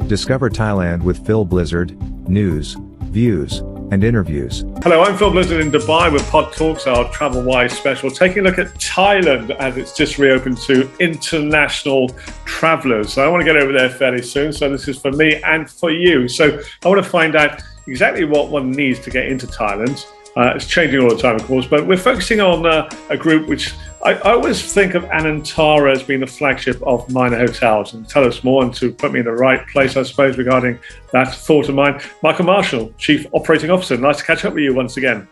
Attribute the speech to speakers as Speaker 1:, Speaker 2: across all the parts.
Speaker 1: Discover Thailand with Phil Blizzard, news, views, and interviews.
Speaker 2: Hello, I'm Phil Blizzard in Dubai with Pod Talks, our TravelWise special, taking a look at Thailand as it's just reopened to international travellers. So I want to get over there fairly soon. So this is for me and for you. So I want to find out exactly what one needs to get into Thailand. It's changing all the time, of course, but we're focusing on a group which I always think of Anantara as being the flagship of Avani Hotels. And tell us more and to put me in the right place, I suppose, regarding that thought of mine. Michael Marshall, Chief Operating Officer. Nice to catch up with you once again.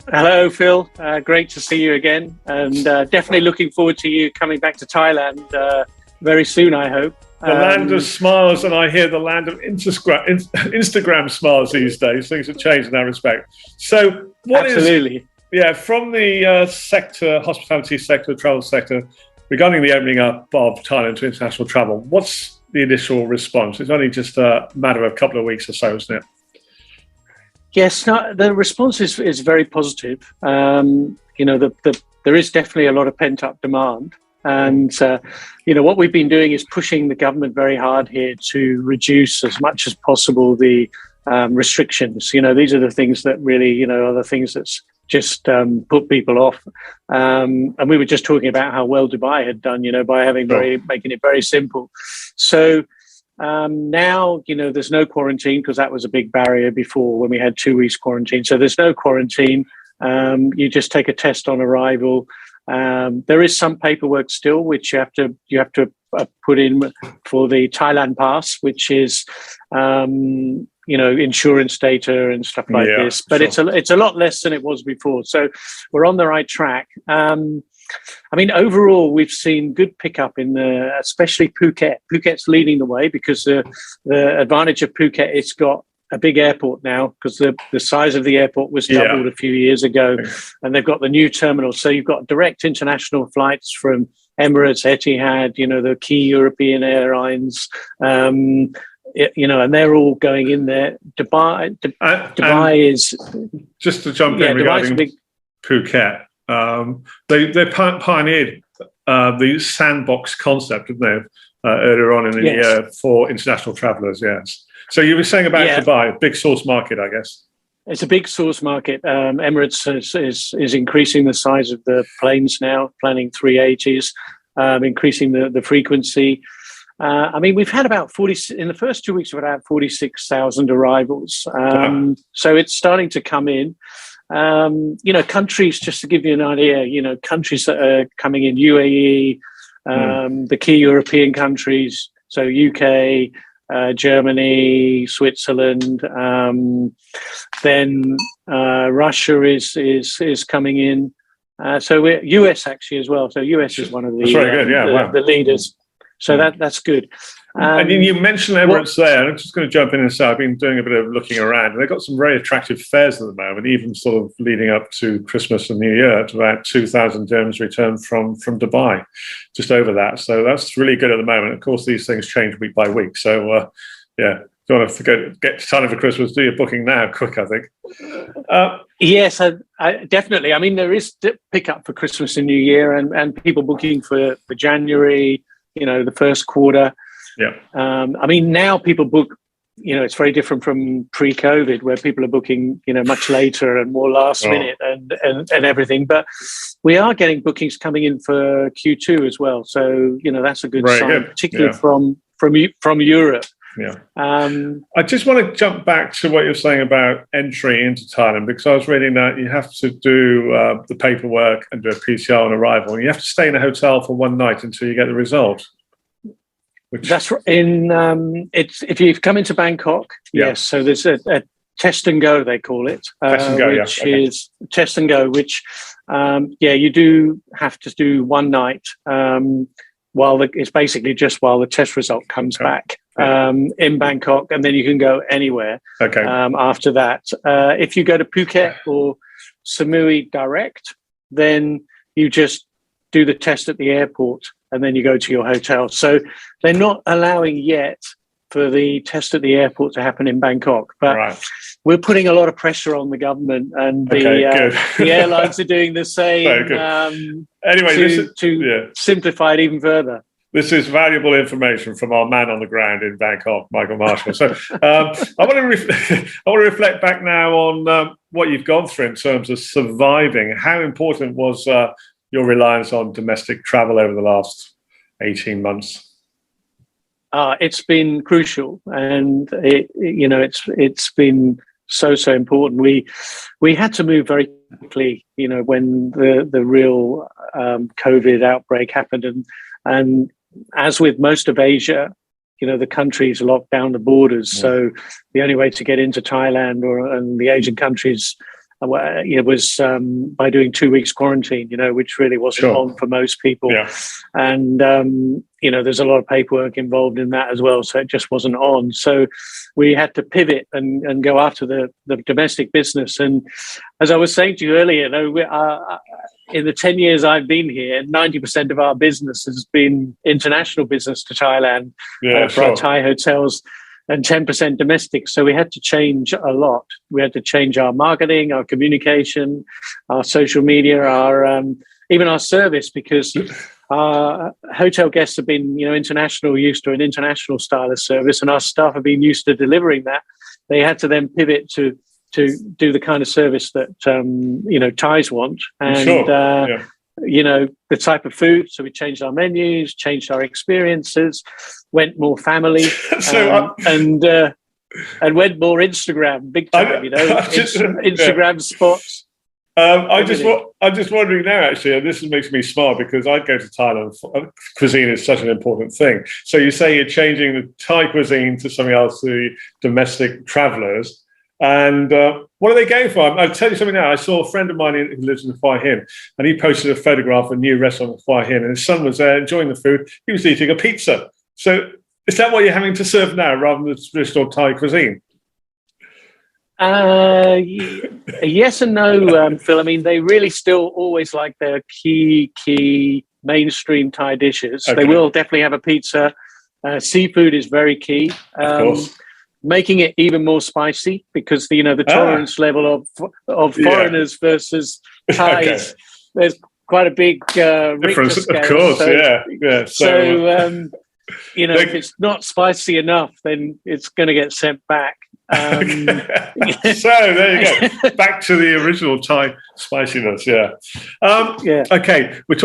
Speaker 3: Hello, Phil. Great to see you again. And definitely looking forward to you coming back to Thailand very soon, I hope.
Speaker 2: The land of smiles, and I hear the land of Instagram smiles these days. Things have changed in that respect. So what
Speaker 3: Absolutely.
Speaker 2: From the sector, hospitality sector, travel sector, regarding the opening up of Thailand to international travel, what's the initial response? It's only just a matter of a couple of weeks or so, isn't it?
Speaker 3: Yes, no, the response is very positive. There is definitely a lot of pent-up demand. And, what we've been doing is pushing the government very hard here to reduce as much as possible the restrictions. These are the things that really, are the things that's just put people off. And we were just talking about how well Dubai had done, by making it very simple. So now, there's no quarantine because that was a big barrier before when we had 2 weeks quarantine. So there's no quarantine. You just take a test on arrival. There is some paperwork still, which you have to put in for the Thailand pass, which is, insurance data and stuff like this. But sure. It's a lot less than it was before. So we're on the right track. Overall, we've seen good pickup especially Phuket. Phuket's leading the way because the advantage of Phuket, it's got a big airport now because the size of the airport was doubled a few years ago, and they've got the new terminal. So you've got direct international flights from Emirates, Etihad, the key European airlines, and they're all going in there. Dubai is
Speaker 2: just to jump in regarding Phuket. They pioneered the sandbox concept, didn't they, earlier on in the year for international travellers? Yes. So you were saying about Dubai, big source market, I guess. It's
Speaker 3: a big source market. Emirates is increasing the size of the planes now, planning 380s, increasing the frequency. We've had about 40 in the first 2 weeks. We've had about 46,000 arrivals. So it's starting to come in. Countries, just to give you an idea, countries that are coming in: UAE, the key European countries, so UK. Germany, Switzerland, then Russia is coming in. So we're US actually as well. So US is one of the leaders. So that's good.
Speaker 2: And you mentioned Emirates there. I'm just going to jump in and say I've been doing a bit of looking around. They've got some very attractive fares at the moment, even sort of leading up to Christmas and New Year. It's about 2,000 dirhams returned from Dubai, just over that. So that's really good at the moment. Of course, these things change week by week. So, don't want to get to Thailand for Christmas. Do your booking now, quick, I think.
Speaker 3: Yes, I definitely. There is pick-up for Christmas and New Year and people booking for January, the first quarter.
Speaker 2: Yeah.
Speaker 3: Now people book, it's very different from pre-COVID where people are booking, much later and more last minute and everything. But we are getting bookings coming in for Q2 as well. So, that's a good sign, particularly from Europe.
Speaker 2: Yeah. I just want to jump back to what you're saying about entry into Thailand, because I was reading that you have to do the paperwork and do a PCR on arrival. And you have to stay in a hotel for one night until you get the result.
Speaker 3: That's right. It's if you've come into Bangkok, yes. So there's a test and go, they call it,
Speaker 2: test and go,
Speaker 3: which is test and go. Which, you do have to do one night it's basically just while the test result comes back in Bangkok, and then you can go anywhere.
Speaker 2: Okay.
Speaker 3: After that, if you go to Phuket or Samui direct, then you just do the test at the airport and then you go to your hotel. So they're not allowing yet for the test at the airport to happen in Bangkok, but we're putting a lot of pressure on the government, and the airlines are doing the same
Speaker 2: anyway,
Speaker 3: to simplify it even further.
Speaker 2: This is valuable information from our man on the ground in Bangkok, Michael Marshall. So I want to reflect back now on what you've gone through in terms of surviving. How important was your reliance on domestic travel over the last 18 months?
Speaker 3: It's been crucial, and it's been so important. We had to move very quickly, when the real COVID outbreak happened, and as with most of Asia, the countries locked down the borders. Yeah. So the only way to get into Thailand and the Asian countries was by doing 2 weeks quarantine, which really wasn't on for most people. Yeah. And, there's a lot of paperwork involved in that as well. So it just wasn't on. So we had to pivot and go after the domestic business. And as I was saying to you earlier, in the 10 years I've been here, 90% of our business has been international business to Thailand for our Thai hotels, and 10% domestic. So we had to change a lot. We had to change our marketing, our communication, our social media, our even our service, because our hotel guests have been, international, used to an international style of service, and our staff have been used to delivering that. They had to then pivot to do the kind of service that Thais want, and the type of food. So we changed our menus, changed our experiences, went more family, and went more Instagram, big time. Instagram spots.
Speaker 2: I'm just wondering now, actually, and this makes me smile because I'd go to Thailand. Cuisine is such an important thing. So you say you're changing the Thai cuisine to something else to domestic travellers. And what are they going for? I'll tell you something now. I saw a friend of mine who lives in the Hua Hin, and he posted a photograph of a new restaurant in the Hua Hin, and his son was there enjoying the food. He was eating a pizza. So is that what you're having to serve now rather than the traditional Thai cuisine?
Speaker 3: Yes and no, Phil. I mean, they really still always like their key mainstream Thai dishes. Okay. They will definitely have a pizza. Seafood is very key.
Speaker 2: Of course.
Speaker 3: Making it even more spicy, because the tolerance level of foreigners versus Thais, okay. There's quite a big
Speaker 2: difference. Of course, yeah.
Speaker 3: So if it's not spicy enough, then it's going to get sent back.
Speaker 2: So there you go. Back to the original Thai spiciness. Yeah. Okay. We're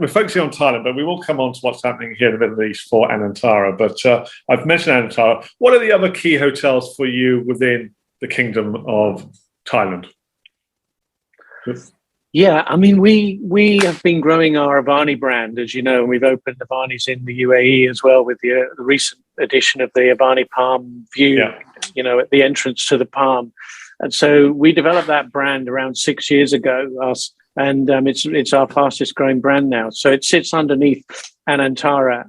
Speaker 2: focusing on Thailand, but we will come on to what's happening here in the Middle East for Anantara. But I've mentioned Anantara. What are the other key hotels for you within the Kingdom of Thailand?
Speaker 3: Yeah, I mean, we have been growing our Avani brand, as you know, and we've opened Avanis in the UAE as well, with the recent addition of the Avani Palm View, at the entrance to the Palm. And so we developed that brand around 6 years ago, and it's our fastest growing brand now. So it sits underneath Anantara.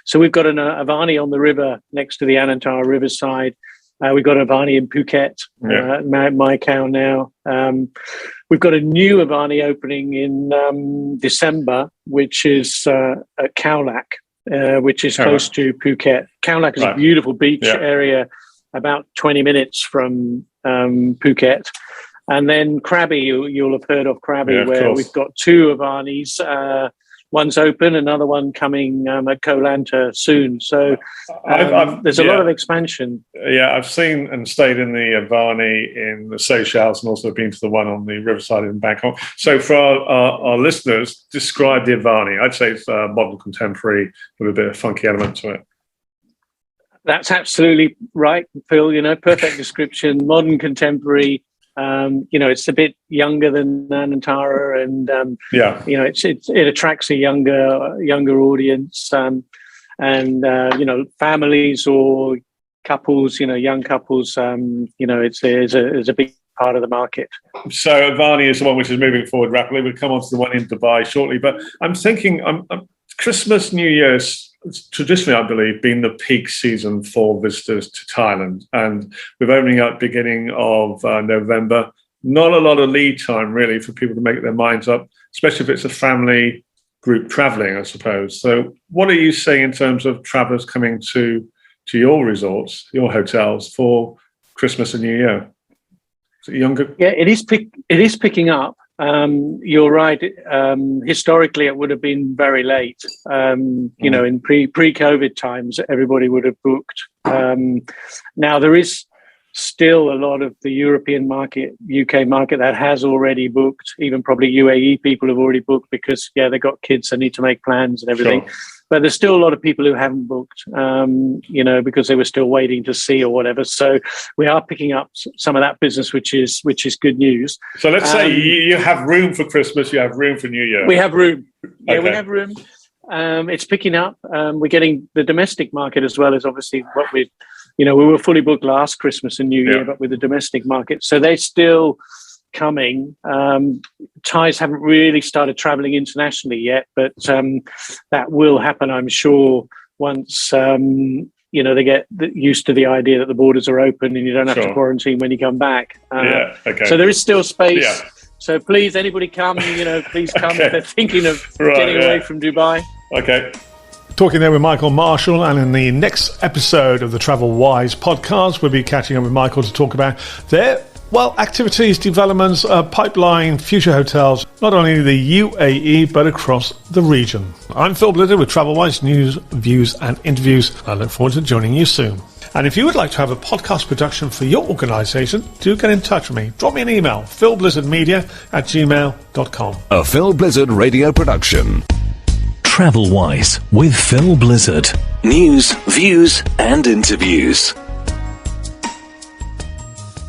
Speaker 3: So we've got an Avani on the river next to the Anantara riverside. We've got Avani in Phuket, Mai Khao now. We've got a new Avani opening in December, which is at Khao Lak, which is close to Phuket. Khao Lak is a beautiful beach area, about 20 minutes from Phuket. And then Krabi, you'll have heard of Krabi, where we've got two Avanis. One's open, another one coming at Koh Lanta soon. So there's a lot of expansion.
Speaker 2: Yeah, I've seen and stayed in the Avani in the Seychelles, and also been to the one on the riverside in Bangkok. So for our listeners, describe the Avani. I'd say it's modern contemporary with a bit of funky element to it.
Speaker 3: That's absolutely right, Phil. Perfect description. Modern contemporary. It's a bit younger than Anantara, and it attracts a younger audience, and families or couples, young couples. It's a big part of the market.
Speaker 2: So Avani is the one which is moving forward rapidly. We'll come on to the one in Dubai shortly, but I'm thinking Christmas, New Year's. It's traditionally, I believe, been the peak season for visitors to Thailand. And with opening up beginning of November, not a lot of lead time, really, for people to make their minds up, especially if it's a family group traveling, I suppose. So what are you saying in terms of travellers coming to your resorts, your hotels, for Christmas and New Year? Is it younger?
Speaker 3: Yeah, it is picking up. You're right. Historically, it would have been very late. You know, in pre-COVID times, everybody would have booked. Now there is still a lot of the European market, UK market that has already booked. Even probably UAE people have already booked because they've got kids, they need to make plans and everything.
Speaker 2: Sure.
Speaker 3: But there's still a lot of people who haven't booked, you know, because they were still waiting to see or whatever. So we are picking up some of that business, which is good news.
Speaker 2: So let's say you have room for Christmas, you have room for New Year.
Speaker 3: We have room. Yeah,
Speaker 2: Okay.
Speaker 3: we have room. It's picking up. We're getting the domestic market as well as obviously what we, you know, we were fully booked last Christmas and New Year, but with the domestic market, so they're still coming. Thais haven't really started traveling internationally yet, but that will happen, I'm sure, once you know, they get used to the idea that the borders are open and you don't have to quarantine when you come back. So there is still space.
Speaker 2: Yeah.
Speaker 3: So please, anybody come, you know, please come if they're thinking of getting away from Dubai.
Speaker 2: Okay.
Speaker 4: Talking there with Michael Marshall, and in the next episode of the TravelWise podcast, we'll be catching up with Michael to talk about their activities, developments, pipeline, future hotels, not only the UAE, but across the region. I'm Phil Blizzard with TravelWise news, views and interviews. I look forward to joining you soon. And if you would like to have a podcast production for your organisation, do get in touch with me. Drop me an email, philblizzardmedia@gmail.com.
Speaker 5: A Phil Blizzard radio production. TravelWise with Phil Blizzard. News, views and interviews.